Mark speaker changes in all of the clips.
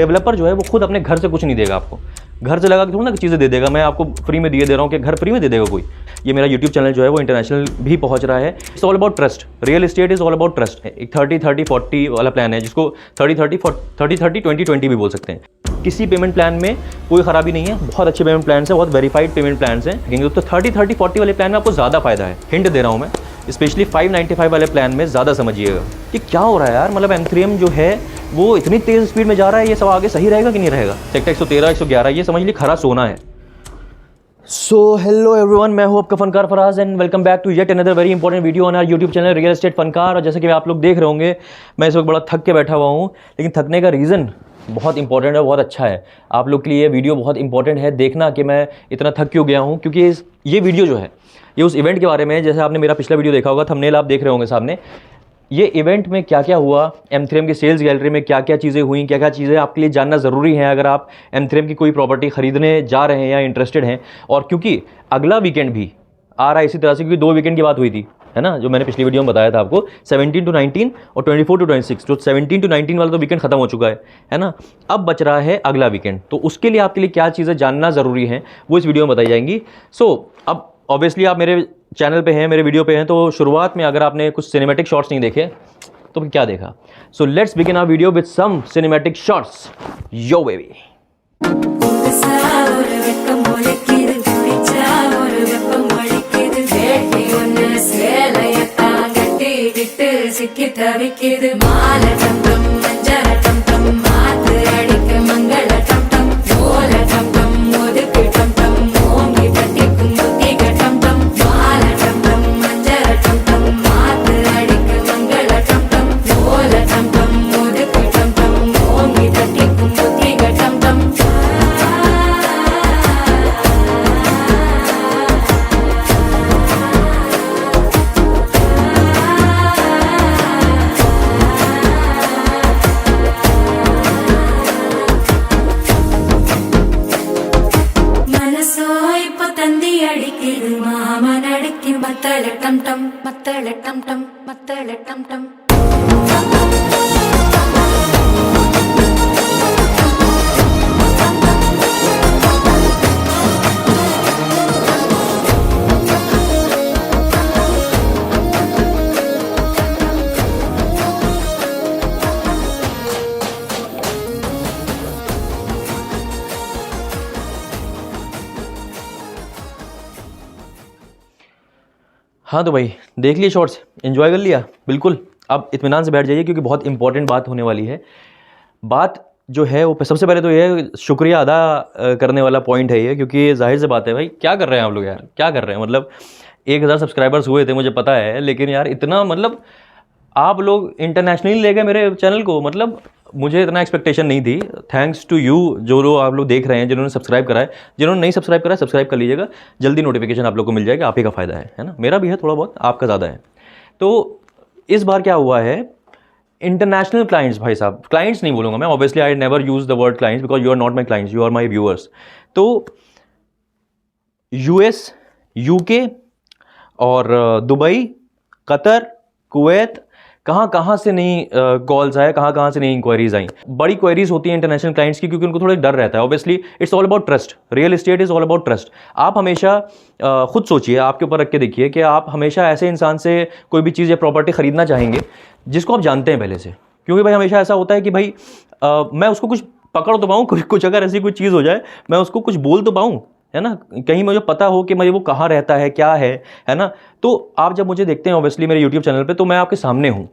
Speaker 1: Developer जो है वो खुद अपने घर से कुछ नहीं देगा आपको, घर से लगा कि थोड़ा ना चीज़ें दे देगा, मैं आपको फ्री में दिए दे रहा हूँ कि घर फ्री में दे देगा कोई। ये मेरा यूट्यूब चैनल जो है वो इंटरनेशनल भी पहुँच रहा है। It's all about trust, real estate is all about trust. एक 30-30-40 वाला प्लान है जिसको 30-30-20-20 भी बोल सकते हैं। किसी पेमेंट प्लान में कोई खराबी नहीं है, बहुत अच्छे पेमेंट प्लान है, बहुत वेरीफाइड पेमेंट प्लान हैं। तो 30-30-40 वाले प्लान में आपको ज़्यादा फायदा है, हिंट दे रहा हूँ मैं। स्पेशली 595 वाले प्लान में ज़्यादा समझिएगा कि क्या हो रहा है यार। मतलब M3M जो है वो इतनी तेज़ स्पीड में जा रहा है, ये सब आगे सही रहेगा कि नहीं रहेगा। सेक्टर 113 111 ये समझ ली खरा सोना है। सो हेलो एवरीवन, मैं हूं आपका Funkar Faraz and welcome back to yet another very important video on our YouTube channel real estate Funkar. और जैसे कि आप लोग देख रहे होंगे, मैं इस वक्त बड़ा थक के बैठा हुआ हूं, लेकिन थकने का रीज़न बहुत इंपॉर्टेंट है, बहुत अच्छा है। आप लोग के लिए ये वीडियो बहुत इंपॉर्टेंट है देखना कि मैं इतना थक क्यों गया हूँ, क्योंकि ये वीडियो जो है ये उस इवेंट के बारे में है। जैसे आपने मेरा पिछला वीडियो देखा होगा, थंबनेल आप देख रहे होंगे सामने। ये इवेंट में क्या क्या हुआ, M3M की सेल्स गैलरी में क्या क्या चीज़ें हुई, क्या क्या चीज़ें आपके लिए जानना ज़रूरी है अगर आप M3M की कोई प्रॉपर्टी ख़रीदने जा रहे हैं या इंटरेस्टेड हैं। और क्योंकि अगला वीकेंड भी आ रहा है इसी तरह से, क्योंकि 2 वीकेंड की बात हुई थी, है ना, जो मैंने पिछली वीडियो में बताया था आपको, 17 to 19 और 24 to 26। जो 17 to 19 वाला तो वीकेंड खत्म हो चुका है ना। अब बच रहा है अगला वीकेंड, तो उसके लिए आपके लिए क्या चीज़ें जानना ज़रूरी है वो इस वीडियो में बताई जाएंगी। अब ऑब्वियसली आप मेरे चैनल पे हैं, मेरे वीडियो पे हैं, तो शुरुआत में अगर आपने कुछ सिनेमैटिक शॉट्स नहीं देखे तो क्या देखा। So let's begin our video with some cinematic shots. Yo baby. हाँ तो भाई देख लिए शॉर्ट्स, एंजॉय कर लिया बिल्कुल। अब इत्मीनान से बैठ जाइए क्योंकि बहुत इंपॉर्टेंट बात होने वाली है। बात जो है वो सबसे पहले तो ये शुक्रिया अदा करने वाला पॉइंट है ये, क्योंकि जाहिर से बात है भाई, क्या कर रहे हैं आप लोग यार, क्या कर रहे हैं। मतलब 1000 सब्सक्राइबर्स हुए थे मुझे पता है, लेकिन यार इतना मतलब आप लोग इंटरनेशनली ले गए मेरे चैनल को, मतलब मुझे इतना एक्सपेक्टेशन नहीं थी। थैंक्स टू यू जो लोग आप लोग देख रहे हैं, जिन्होंने सब्सक्राइब करा है। जिन्होंने नहीं सब्सक्राइब करा है सब्सक्राइब कर लीजिएगा, जल्दी नोटिफिकेशन आप लोग को मिल जाएगा। आप ही का फ़ायदा है ना, मेरा भी है थोड़ा बहुत, आपका ज़्यादा है। तो इस बार क्या हुआ है, इंटरनेशनल क्लाइंट्स, भाई साहब क्लाइंट्स नहीं बोलूँगा मैं, obviously I never use the word clients because you are not my clients, you are my viewers. तो US, UK और दुबई, कतर, कुवैत, कहाँ से नहीं कॉल्स आए, कहाँ से नहीं इंक्वायरीज आई। बड़ी क्वायरीज होती हैं इंटरनेशनल क्लाइंट्स की, क्योंकि उनको थोड़ा डर रहता है। Obviously it's all about trust, real estate is all about trust. आप हमेशा खुद सोचिए, आपके ऊपर रख के देखिए कि आप हमेशा ऐसे इंसान से कोई भी चीज़ या प्रॉपर्टी खरीदना चाहेंगे जिसको आप जानते हैं पहले से। क्योंकि भाई हमेशा ऐसा होता है कि भाई मैं उसको कुछ पकड़ तो पाऊँ, कुछ अगर ऐसी कोई चीज़ हो जाए मैं उसको कुछ बोल तो पाऊँ, है ना, कहीं मुझे पता हो कि मुझे वो कहाँ रहता है, क्या है ना। तो आप जब मुझे देखते हैं ऑब्वियसली मेरे यूट्यूब चैनल पे, तो मैं आपके सामने हूँ,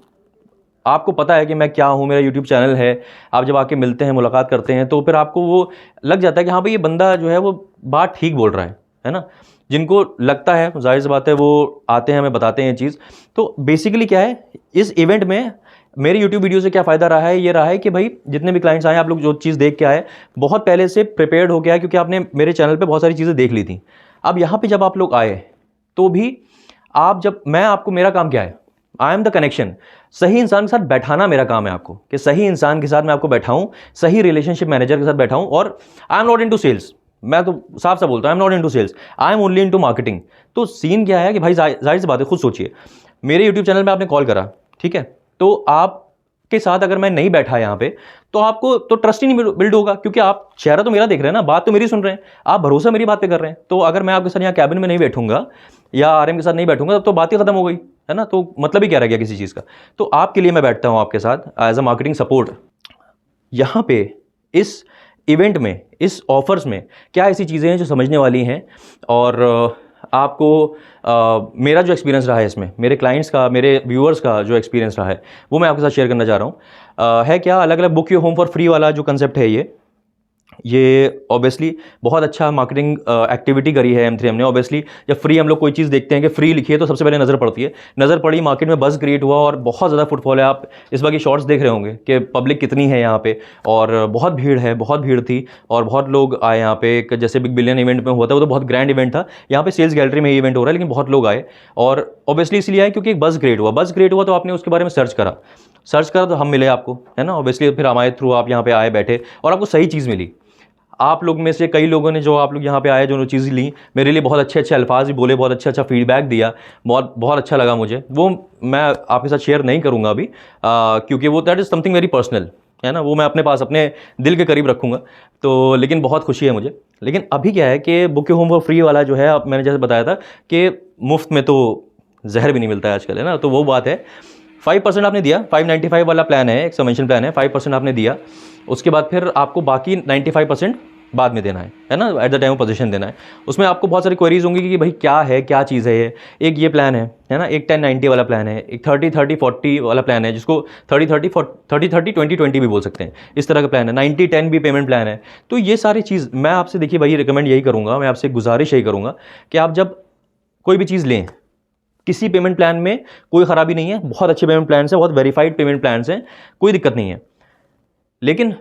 Speaker 1: आपको पता है कि मैं क्या हूँ, मेरा यूट्यूब चैनल है। आप जब आके मिलते हैं, मुलाकात करते हैं, तो फिर आपको वो लग जाता है कि हाँ भाई ये बंदा जो है वो बात ठीक बोल रहा है ना। जिनको लगता है, जाहिर सी बात है, वो आते हैं, हमें बताते हैं ये चीज़। तो बेसिकली क्या है, इस इवेंट में मेरी यूट्यूब वीडियो से क्या फ़ायदा रहा है, ये रहा है कि भाई जितने भी क्लाइंट्स आए, आप लोग जो चीज़ देख के आए बहुत पहले से प्रिपेयर्ड हो गया है, क्योंकि आपने मेरे चैनल पे बहुत सारी चीज़ें देख ली थी। अब यहाँ पे जब आप लोग आए तो भी मैं आपको, मेरा काम क्या है, आई एम द कनेक्शन। सही इंसान के साथ बैठाना मेरा काम है आपको, कि सही इंसान के साथ मैं आपको बैठाऊँ, सही रिलेशनशिप मैनेजर के साथ बैठाऊँ। और I am not into sales, मैं तो साफ साफ बोलता हूँ, I am not into sales, I am only into marketing. तो सीन क्या है कि भाई जाहिर सी बात है, खुद सोचिए, मेरे यूट्यूब चैनल में आपने कॉल करा, ठीक है, तो आप के साथ अगर मैं नहीं बैठा यहाँ पे तो आपको तो ट्रस्ट ही नहीं बिल्ड होगा, क्योंकि आप चेहरा तो मेरा देख रहे हैं ना, बात तो मेरी सुन रहे हैं, आप भरोसा मेरी बात पे कर रहे हैं। तो अगर मैं आपके साथ यहाँ कैबिन में नहीं बैठूंगा या आरएम के साथ नहीं बैठूंगा तब तो बात ही खत्म हो गई, है ना। तो मतलब ही क्या रह गया किसी चीज़ का। तो आपके लिए मैं बैठता हूँ आपके साथ एज अ मार्केटिंग सपोर्ट। यहाँ पे इस इवेंट में, इस ऑफर्स में क्या ऐसी चीज़ें हैं जो समझने वाली हैं, और आपको मेरा जो एक्सपीरियंस रहा है इसमें, मेरे क्लाइंट्स का, मेरे व्यूअर्स का जो एक्सपीरियंस रहा है वो मैं आपके साथ शेयर करना चाह रहा हूँ। है क्या, अलग अलग book your home for free वाला जो कंसेप्ट है, ये ऑब्वियसली बहुत अच्छा मार्केटिंग एक्टिविटी करी है M3M ने। ऑब्वियसली जब फ्री हम लोग कोई चीज़ देखते हैं कि फ्री लिखी है तो सबसे पहले नज़र पड़ती है, नज़र पड़ी, मार्केट में बज़ क्रिएट हुआ और बहुत ज़्यादा फुटफॉल है। आप इस बार की शॉर्ट्स देख रहे होंगे कि पब्लिक कितनी है यहाँ पे, और बहुत भीड़ है, बहुत भीड़ थी और बहुत लोग आए यहाँ पे। एक जैसे बिग बिलियन इवेंट में हुआ था वो तो बहुत ग्रैंड इवेंट था, यहाँ पे सेल्स गैलरी में इवेंट हो रहा है, लेकिन बहुत लोग आए और ऑब्वियसली इसलिए आए क्योंकि एक बज़ क्रिएट हुआ। बज़ क्रिएट हुआ तो आपने उसके बारे में सर्च करा तो हम मिले आपको, है ना। ऑब्वियसली फिर हमारे थ्रू आप यहाँ पे आए, बैठे और आपको सही चीज़ मिली। आप लोग में से कई लोगों ने, जो आप लोग यहाँ पे आए, जो चीज़ें ली, मेरे लिए बहुत अच्छे अच्छे अल्फाज भी बोले, बहुत अच्छा फीडबैक दिया, बहुत बहुत अच्छा लगा मुझे। वो मैं आपके साथ शेयर नहीं करूँगा अभी, क्योंकि वो that is something very personal, है ना। वो मैं अपने पास, अपने दिल के करीब रखूँगा। तो लेकिन बहुत खुशी है मुझे। लेकिन अभी क्या है कि book your home for free वाला जो है, अब मैंने जैसे बताया था कि मुफ्त में तो जहर भी नहीं मिलता है आजकल, है ना। तो वो बात है, 5% आपने दिया, 595 वाला प्लान है, एक सबवेंशन प्लान है, 5% आपने दिया। उसके बाद फिर आपको बाकी 95% बाद में देना है ना, at the time of position देना है। उसमें आपको बहुत सारी क्वेरीज होंगी कि भाई क्या है, क्या चीज़ है ये। एक ये प्लान है ना, एक 10-90 वाला प्लान है, एक 30-30-40 वाला प्लान है, जिसको 30-30-20-20 भी बोल सकते हैं, इस तरह का प्लान है। 90-10 भी पेमेंट प्लान है। तो ये सारी चीज़ मैं आपसे, देखिए भाई, रिकमेंड यही करूँगा, मैं आपसे गुजारिश यही करूँगा कि आप जब कोई भी चीज़ लें, किसी पेमेंट प्लान में कोई ख़राबी नहीं है, बहुत अच्छे पेमेंट प्लान हैं, बहुत वेरीफाइड पेमेंट प्लान हैं, कोई दिक्कत नहीं है। लेकिन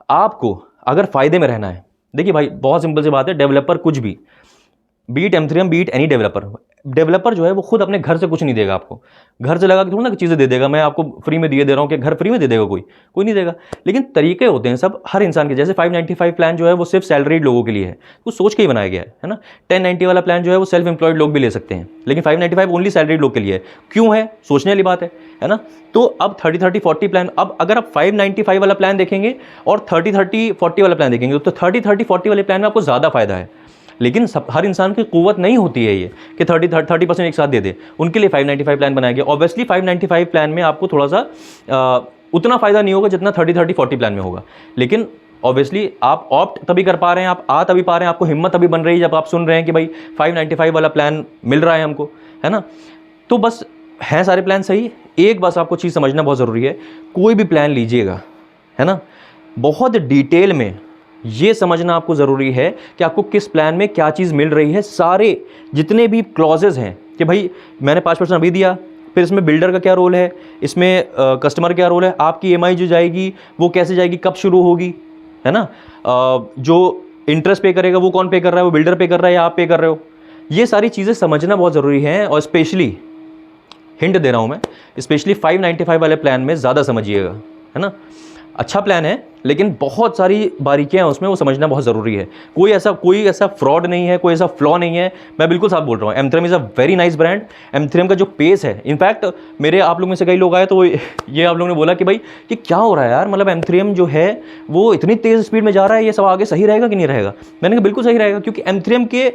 Speaker 1: आपको अगर फ़ायदे में रहना है, देखिए भाई बहुत सिंपल सी बात है, डेवलपर कुछ भी, beat M3M, beat any developer जो है वो खुद अपने घर से कुछ नहीं देगा आपको। घर से लगा कि थोड़ा ना चीज़ें दे देगा, मैं आपको फ्री में दिए दे रहा हूँ कि घर फ्री में दे देगा कोई नहीं देगा। लेकिन तरीके होते हैं सब हर इंसान के। जैसे 595 प्लान जो है वो सिर्फ सैलरीड लोगों के लिए है, वो सोच के ही बनाया गया है ना। 1090 वाला प्लान जो है वो सेल्फ एम्प्लॉयड लोग भी ले सकते हैं, लेकिन 595 ओनली सैलरीड लोग के लिए है। क्यों है, सोचने वाली बात है ना। तो अब 30-30-40 प्लान, अब अगर आप 595 वाला प्लान देखेंगे और 30-30-40 वाला प्लान देखेंगे तो 30-30-40 वाले प्लान में आपको ज़्यादा फायदा है। लेकिन हर इंसान की कुव्वत नहीं होती है ये कि 30% एक साथ दे दे। उनके लिए 595 प्लान बनाया गया। ऑब्वियसली 595 प्लान में आपको थोड़ा सा उतना फ़ायदा नहीं होगा जितना 30-30-40 प्लान में होगा। लेकिन ऑब्वियसली आप ऑप्ट तभी कर पा रहे हैं, आप आ तभी पा रहे हैं, आपको हिम्मत तभी बन रही है जब आप सुन रहे हैं कि भाई 595 वाला प्लान मिल रहा है हमको, है ना। तो बस हैं सारे प्लान सही, एक बस आपको चीज़ समझना बहुत ज़रूरी है। कोई भी प्लान लीजिएगा, है ना, बहुत डिटेल में ये समझना आपको ज़रूरी है कि आपको किस प्लान में क्या चीज़ मिल रही है। सारे जितने भी क्लॉजेज हैं कि भाई मैंने 5% अभी दिया, फिर इसमें बिल्डर का क्या रोल है, इसमें कस्टमर क्या रोल है, आपकी EMI जो जाएगी वो कैसे जाएगी, कब शुरू होगी, है ना, जो इंटरेस्ट पे करेगा वो कौन पे कर रहा है, वो बिल्डर पे कर रहा है या आप पे कर रहे हो। ये सारी चीज़ें समझना बहुत ज़रूरी है। और स्पेशली हिंट दे रहा हूँ मैं, स्पेशली 595 वाले प्लान में ज़्यादा समझिएगा, है ना। अच्छा प्लान है लेकिन बहुत सारी बारीकियां हैं उसमें, वो समझना बहुत ज़रूरी है। कोई ऐसा फ्रॉड नहीं है, कोई ऐसा फ्लॉ नहीं है। मैं बिल्कुल साफ बोल रहा हूँ, M3M is a very nice brand. M3M का जो पेस है, इनफैक्ट मेरे आप लोग में से कई लोग आए तो ये आप लोगों ने बोला कि भाई ये क्या हो रहा है यार, मतलब M3M जो है वो इतनी तेज़ स्पीड में जा रहा है, ये सब आगे सही रहेगा कि नहीं रहेगा। मैंने कहा बिल्कुल सही रहेगा, क्योंकि M3M के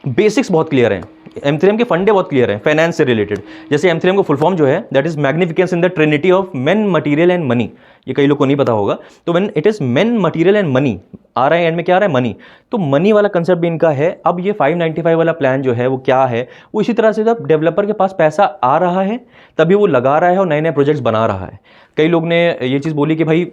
Speaker 1: बेसिक्स बहुत क्लियर हैं, M3M के फंडे बहुत क्लियर हैं फाइनेंस से रिलेटेड। जैसे M3M का फुल फॉर्म जो है, that is magnificence in the trinity of men, material and money. ये कई लोग को नहीं पता होगा। तो when it is men, material and money, आ रहा है एंड में क्या आ रहा है, मनी। तो मनी वाला कंसेप्ट भी इनका है। अब ये 595 वाला प्लान जो है वो क्या है, वो इसी तरह से जब डेवलपर के पास पैसा आ रहा है तभी वो लगा रहा है और नए नए प्रोजेक्ट्स बना रहा है। कई लोग ने ये चीज़ बोली कि भाई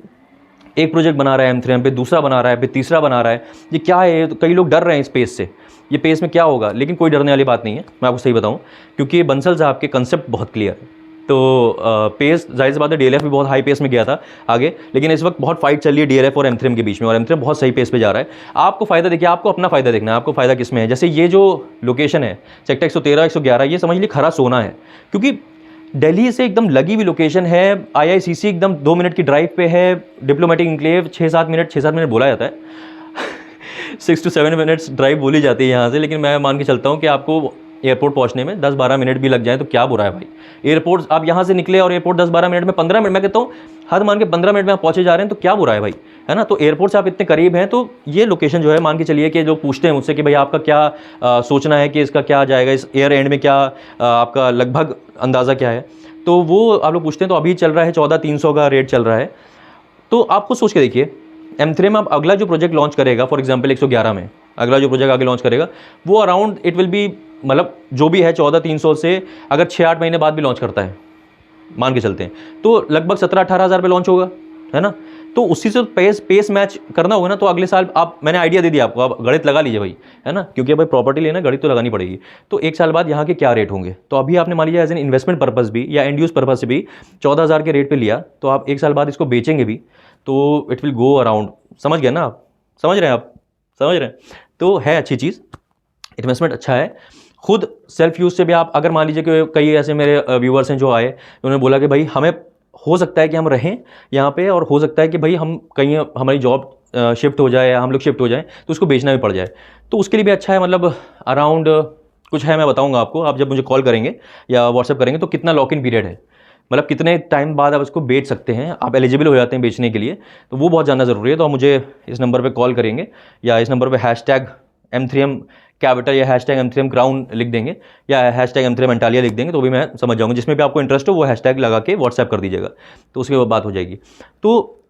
Speaker 1: एक प्रोजेक्ट बना रहा है M3M पे, दूसरा बना रहा है, फिर तीसरा बना रहा है, ये क्या है। तो कई लोग डर रहे हैं इस पेस से, ये पेस में क्या होगा। लेकिन कोई डरने वाली बात नहीं है, मैं आपको सही बताऊं, क्योंकि बंसल साहब के कंसेप्ट बहुत क्लियर है। तो पेस जाहिर सी बात है, DLF भी बहुत हाई पेस में गया था आगे, लेकिन इस वक्त बहुत फाइट चल रही है DLF और M3M के बीच में, और M3M बहुत सही पेस पे जा रहा है। आपको फ़ायदा देखिए, आपको अपना फ़ायदा देखना है, आपको फ़ायदा किस में है। जैसे ये जो लोकेशन है सेक्टर 113, 111, ये समझ लीजिए खरा सोना है, क्योंकि दिल्ली से एकदम लगी हुई लोकेशन है। IICC एकदम 2 मिनट की ड्राइव पे है। डिप्लोमेटिक इंक्लेव 6-7 मिनट बोला जाता है 6 to 7 मिनट्स ड्राइव बोली जाती है यहाँ से, लेकिन मैं मान के चलता हूँ कि आपको एयरपोर्ट पहुंचने में 10-12 मिनट भी लग जाए तो क्या बुरा है भाई। एयरपोर्ट आप यहाँ से निकले और एयरपोर्ट 10-12 मिनट में, 15 मिनट, मैं कहता हूँ हद मान के 15 मिनट में आप पहुंचे जा रहे हैं तो क्या बुरा है भाई, है ना। तो एयरपोर्ट से आप इतने करीब हैं, तो ये लोकेशन जो है मान के चलिए कि जो पूछते हैं मुझसे कि भाई आपका क्या सोचना है कि इसका क्या जाएगा, इस एयर एंड में क्या आपका लगभग अंदाज़ा क्या है, तो वो आप लोग पूछते हैं। तो अभी चल रहा है 14,300 का रेट चल रहा है। तो आप खुद सोच के देखिए M3 में आप अगला जो प्रोजेक्ट लॉन्च करेगा, फॉर एग्जांपल 111 में अगला जो प्रोजेक्ट आगे लॉन्च करेगा, वो अराउंड इट विल बी, मतलब जो भी है 14,300 से अगर 6-8 महीने बाद भी लॉन्च करता है, मान के चलते हैं, तो लगभग 17-18 हज़ार पे लॉन्च होगा, है ना। तो उसी से पेस मैच करना होगा ना। तो अगले साल आप, मैंने आइडिया दे दिया आपको, आप गणित लगा लीजिए भाई, है ना, क्योंकि भाई प्रॉपर्टी लेना गणित तो लगानी पड़ेगी। तो एक साल बाद यहाँ के क्या रेट होंगे, तो अभी आपने मान लीजिए एज एन इन्वेस्टमेंट पर्पस भी या एंड यूज पर्पस से भी 14,000 के रेट पे लिया, तो आप एक साल बाद इसको बेचेंगे भी तो इट विल गो अराउंड, समझ गए ना आप, समझ रहे हैं आप, समझ रहे हैं। तो है अच्छी चीज़, इन्वेस्टमेंट अच्छा है। खुद सेल्फ यूज़ से भी आप अगर मान लीजिए कि कई ऐसे मेरे व्यूअर्स हैं जो आए, उन्होंने बोला कि भाई हमें हो सकता है कि हम रहें यहाँ पे, और हो सकता है कि भाई हम कहीं हमारी जॉब शिफ्ट हो जाए या हम लोग शिफ्ट हो जाएं तो उसको बेचना भी पड़ जाए, तो उसके लिए भी अच्छा है। मतलब अराउंड कुछ है, मैं बताऊंगा आपको, आप जब मुझे कॉल करेंगे या व्हाट्सएप करेंगे तो कितना लॉक इन पीरियड है, मतलब कितने टाइम बाद आप इसको बेच सकते हैं, आप एलिजिबल हो जाते हैं बेचने के लिए, तो वो बहुत जानना ज़रूरी है। तो आप मुझे इस नंबर पे कॉल करेंगे या इस नंबर पे #M3M कैपिटल या #M3M क्राउन लिख देंगे या #M3M एंटालिया लिख देंगे, तो भी मैं समझ जाऊँगा। जिसमें भी आपको इंटरेस्ट हो वो हैशटैग लगा के व्हाट्सएप कर दीजिएगा, तो उसके बाद बात हो जाएगी। तो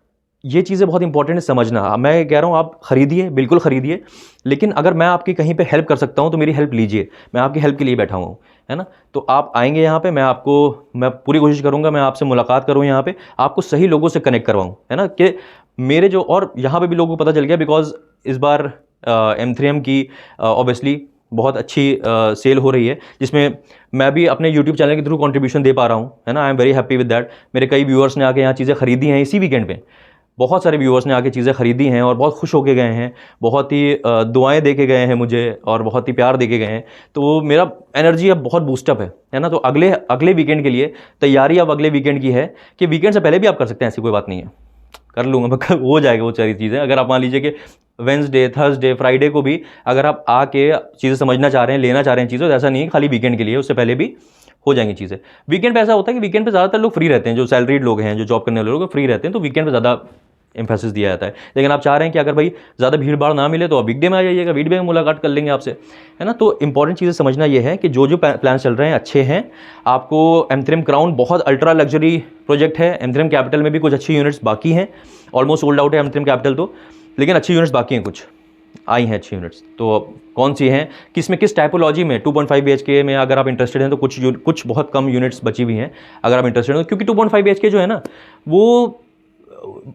Speaker 1: ये चीज़ें बहुत इंपॉर्टेंट है समझना। मैं कह रहा हूँ आप खरीदिए, बिल्कुल खरीदिए, लेकिन अगर मैं आपकी कहीं पे हेल्प कर सकता हूँ तो मेरी हेल्प लीजिए, मैं आपकी हेल्प के लिए बैठा हूँ, है ना। तो आप आएंगे यहाँ पे, मैं पूरी कोशिश करूँगा मैं आपसे मुलाकात करूँ यहाँ पे, आपको सही लोगों से कनेक्ट करवाऊँ, है ना, कि मेरे जो, और यहाँ पे भी लोगों को पता चल गया बिकॉज इस बार M3M की ऑब्वियसली बहुत अच्छी सेल हो रही है, जिसमें मैं भी अपने YouTube चैनल के थ्रू कंट्रीब्यूशन दे पा रहा हूँ, है ना। I am very happy with that. मेरे कई व्यूअर्स ने आके यहाँ चीज़ें खरीदी हैं इसी वीकेंड पे, बहुत सारे व्यूअर्स ने आके चीज़ें खरीदी हैं और बहुत खुश होके गए हैं, बहुत ही दुआएं दे के गए हैं मुझे और बहुत ही प्यार दे के गए हैं। तो मेरा एनर्जी अब बहुत बूस्टअप है ना। तो अगले वीकेंड के लिए तैयारी अब अगले वीकेंड की है, कि वीकेंड से पहले भी आप कर सकते हैं, ऐसी कोई बात नहीं है, कर लूँगा मैं, हो जाएगा वो सारी चीज़ें। अगर आप मान लीजिए कि वेंसडे, थर्सडे, फ्राइडे को भी अगर आप आके चीज़ें समझना चाह रहे हैं, लेना चाह रहे हैं चीज़ें, तो ऐसा नहीं है खाली वीकेंड के लिए, उससे पहले भी हो जाएंगी चीज़ें। वीकेंड पे ऐसा होता है कि वीकेंड पे ज़्यादातर लोग फ्री रहते हैं, जो सैलरीड लोग हैं, जो जॉब करने वाले लोग फ्री रहते हैं, तो वीकेंड पे ज़्यादा एम्फेसिस दिया जाता है। लेकिन आप चाह रहे हैं कि अगर भाई ज़्यादा भीड़ भाड़ ना मिले तो आप वीकडे में आ जाइएगा, वीकडे में मुलाकात कर लेंगे आपसे, है ना। तो इंपॉर्टेंट चीज़ें समझना ये है कि जो प्लान चल रहे हैं अच्छे हैं। आपको M3M क्राउन बहुत अल्ट्रा लग्जरी प्रोजेक्ट है। M3M कैपिटल में भी कुछ अच्छी यूनिट्स बाकी हैं, ऑलमोस्ट सोल्ड आउट है M3M कैपिटल तो, लेकिन अच्छी यूनिट्स बाकी हैं, कुछ आई हैं अच्छी यूनिट्स। तो कौन सी हैं, किस टाइपोलॉजी में, 2.5 BHK में अगर आप इंटरेस्टेड हैं तो कुछ बहुत कम यूनिट्स बची हुई हैं अगर आप इंटरेस्टेड हैं, क्योंकि 2.5 BHK जो है ना वो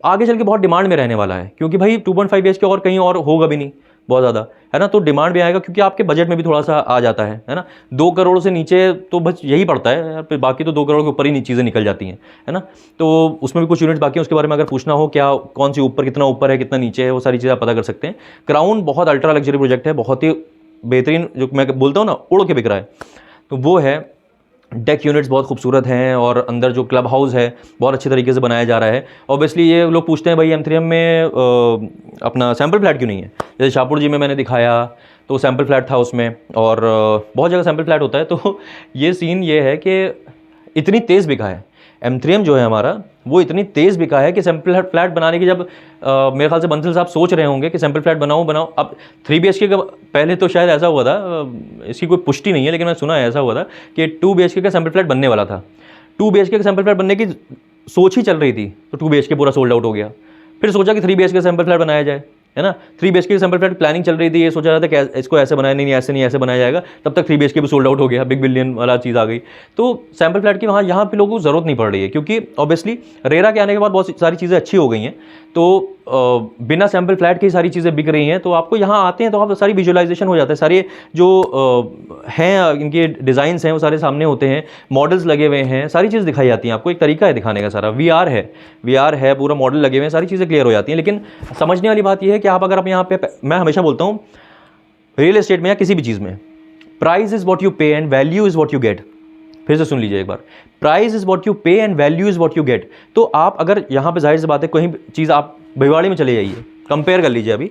Speaker 1: आगे चल के बहुत डिमांड में रहने वाला है, क्योंकि भाई 2.5 BHK और कहीं और होगा भी नहीं बहुत ज़्यादा, है ना। तो डिमांड भी आएगा क्योंकि आपके बजट में भी थोड़ा सा आ जाता है ना। 2 करोड़ से नीचे तो बस यही पड़ता है यार, फिर बाकी तो 2 करोड़ के ऊपर ही चीज़ें निकल जाती हैं, है ना। तो उसमें भी कुछ यूनिट्स बाकी हैं, उसके बारे में अगर पूछना हो क्या कौन सी ऊपर, कितना ऊपर है, कितना नीचे है, वो सारी चीज़ें आप पता कर सकते हैं। क्राउन बहुत अल्ट्रा लग्जरी प्रोजेक्ट है, बहुत ही बेहतरीन, जो मैं बोलता हूँ ना उड़ के बिक रहा है, तो वो है। डेक यूनिट्स बहुत खूबसूरत हैं और अंदर जो क्लब हाउस है बहुत अच्छे तरीके से बनाया जा रहा है। ऑब्वियसली ये लोग पूछते हैं भाई M3M में अपना सैम्पल फ्लैट क्यों नहीं है। जैसे शाहपुर जी में मैंने दिखाया तो सैम्पल फ्लैट था उसमें, और बहुत जगह सैम्पल फ्लैट होता है। तो ये सीन ये है कि इतनी तेज़ बिका है M3M जो है हमारा, वो इतनी तेज़ बिका है कि सैम्पल फ्लैट बनाने की जब मेरे ख्याल से बंसल साहब सोच रहे होंगे कि सैम्पल फ्लैट बनाओ। अब 3 BHK का पहले तो शायद ऐसा हुआ था, इसकी कोई पुष्टि नहीं है लेकिन मैं सुना है ऐसा हुआ था कि 2 BHK का सैम्पल फ्लैट बनने वाला था। 2 BHK का सैम्पल फ्लैट बनने की सोच ही चल रही थी, तो 2 BHK पूरा सोल्ड आउट हो गया। फिर सोचा कि 3 BHK का सैम्पल फ्लैट बनाया जाए, है ना। 3 BHK की सैम्पल फ्लैट प्लानिंग चल रही थी, ये सोचा था कि इसको ऐसे बनाया, नहीं ऐसे नहीं, ऐसे बनाया जाएगा। तब तक 3 BHK भी सोल्ड आउट हो गया, बिग बिलियन वाला चीज़ आ गई। तो सैम्पल फ्लैट की यहाँ पे लोगों को ज़रूरत नहीं पड़ रही है, क्योंकि ऑब्वियसली रेरा के आने के बाद बहुत सारी चीज़ें अच्छी हो गई हैं। तो बिना सैम्पल फ्लैट की सारी चीज़ें बिक रही हैं, तो आपको यहाँ आते हैं तो आप सारी विजुअलाइजेशन हो जाता है, सारे जो हैं इनके डिज़ाइंस हैं वो सारे सामने होते हैं, मॉडल्स लगे हुए हैं, सारी चीज़ दिखाई जाती हैं आपको। एक तरीका है दिखाने का, सारा VR है, पूरा मॉडल लगे हुए हैं, सारी चीज़ें क्लियर हो जाती हैं। लेकिन समझने वाली बात यह है कि आप अगर आप यहाँ पे, मैं हमेशा बोलता हूँ रियल एस्टेट में या किसी भी चीज़ में, प्राइस इज़ वॉट यू पे and value is what you get. फिर से सुन लीजिए एक बार, प्राइस इज़ वॉट यू पे and value is what you get. तो आप अगर यहाँ पे जाहिर सी बात है कोई चीज़ आप भिवाड़ी में चले जाइए, कंपेयर कर लीजिए अभी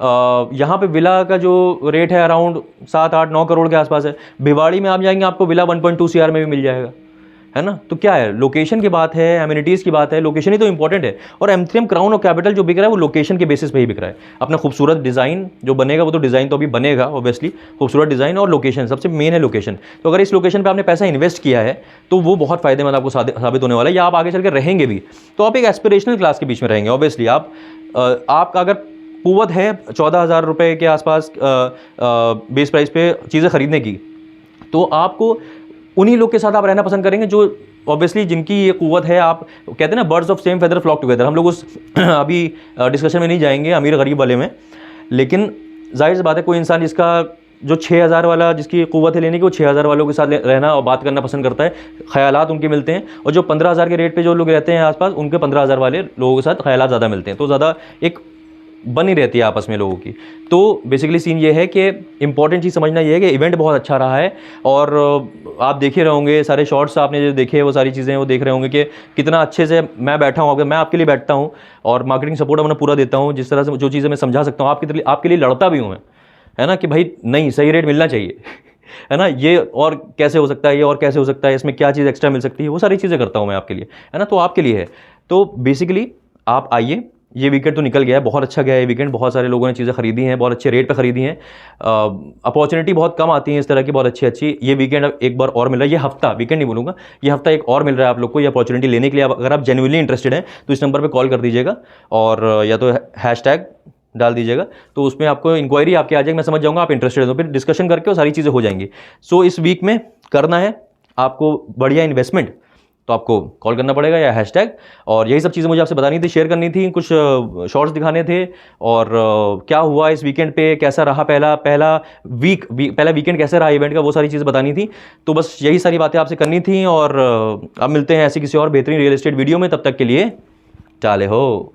Speaker 1: यहाँ पे विला का जो रेट है अराउंड 7-8-9 करोड़ के आसपास है। भिवाड़ी में आप जाएंगे आपको विला 1.2 CR में भी मिल जाएगा, है ना। तो क्या है, लोकेशन की बात है, एमिनिटीज़ की बात है, लोकेशन ही तो इंपॉर्टेंट है। और M3M क्राउन और कैपिटल जो बिक रहा है वो लोकेशन के बेसिस पे ही बिक रहा है। अपना खूबसूरत डिज़ाइन जो बनेगा, वो तो डिज़ाइन तो अभी बनेगा ऑब्वियसली, खूबसूरत डिज़ाइन और लोकेशन, सबसे मेन है लोकेशन। तो अगर इस लोकेशन पर आपने पैसा इन्वेस्ट किया है तो वो बहुत फ़ायदेमंद आपको साबित होने वाला है, या आप आगे चल के रहेंगे भी। तो आप एक एस्पिरेशनल क्लास के बीच में रहेंगे ऑब्वियसली। आपका अगर कुव्वत है 14,000 रुपये के आसपास बेस प्राइस पे चीज़ें खरीदने की, तो आपको उन्हीं लोग के साथ आप रहना पसंद करेंगे जो ऑब्वियसली जिनकी ये कुव्वत है। आप कहते हैं ना, birds of same feather flock together. हम लोग उस अभी डिस्कशन में नहीं जाएंगे अमीर गरीब वाले में, लेकिन जाहिर सी बात है कोई इंसान जिसका जो 6,000 वाला जिसकी कुव्वत है लेने की, वो 6,000 वालों के साथ रहना और बात करना पसंद करता है, ख्यालात उनके मिलते हैं। और जो 15,000 के रेट पे जो लोग रहते हैं आसपास, उनके 15,000 वाले लोगों के साथ ख्यालात ज़्यादा मिलते हैं, तो ज़्यादा एक बनी रहती है आपस में लोगों की। तो बेसिकली सीन ये है कि इंपॉर्टेंट चीज़ समझना ये है कि इवेंट बहुत अच्छा रहा है। और आप देखे रहे होंगे सारे शॉर्ट्स आपने जो देखे, वो सारी चीज़ें वो देख रहे होंगे कि कितना अच्छे से मैं बैठा हूँ। अगर मैं आपके लिए बैठता हूँ और मार्केटिंग सपोर्ट अपना पूरा देता हूँ, जिस तरह से जो चीज़ें मैं समझा सकता हूँ आपके लिए लड़ता भी हूँ मैं, है ना, कि भाई नहीं, सही रेट मिलना चाहिए है ना, ये और कैसे हो सकता है, ये और कैसे हो सकता है, इसमें क्या चीज़ एक्स्ट्रा मिल सकती है, वो सारी चीज़ें करता हूँ मैं आपके लिए, है ना। तो आपके लिए है। तो बेसिकली आप आइए, ये वीकेंड तो निकल गया है, बहुत अच्छा गया है ये वीकेंड, बहुत सारे लोगों ने चीज़ें खरीदी हैं, बहुत अच्छे रेट पे खरीदी हैं। अपॉर्चुनिटी बहुत कम आती है इस तरह की, बहुत अच्छी अच्छी। ये वीकेंड एक बार और मिल रहा है, ये हफ्ता, वीकेंड नहीं बोलूँगा, ये हफ्ता एक और मिल रहा है आप लोग को ये अपॉर्चुनिटी लेने के लिए। अगर आप जेन्युइनली इंटरेस्टेड हैं तो इस नंबर पर कॉल कर दीजिएगा, और या तो हैशटैग डाल दीजिएगा, तो उसमें आपको इंक्वायरी आपके आ जाएगी, मैं समझ जाऊँगा आप इंटरेस्टेड हो, फिर डिस्कशन करके वो सारी चीज़ें हो जाएंगी। सो इस वीक में करना है आपको बढ़िया इन्वेस्टमेंट, तो आपको कॉल करना पड़ेगा या हैशटैग। और यही सब चीज़ें मुझे आपसे बतानी थी, शेयर करनी थी, कुछ शॉर्ट्स दिखाने थे, और क्या हुआ इस वीकेंड पे, कैसा रहा पहला वीकेंड कैसा रहा इवेंट का, वो सारी चीज़ें बतानी थी। तो बस यही सारी बातें आपसे करनी थी। और अब मिलते हैं ऐसी किसी और बेहतरीन रियल एस्टेट वीडियो में, तब तक के लिए चाले हो।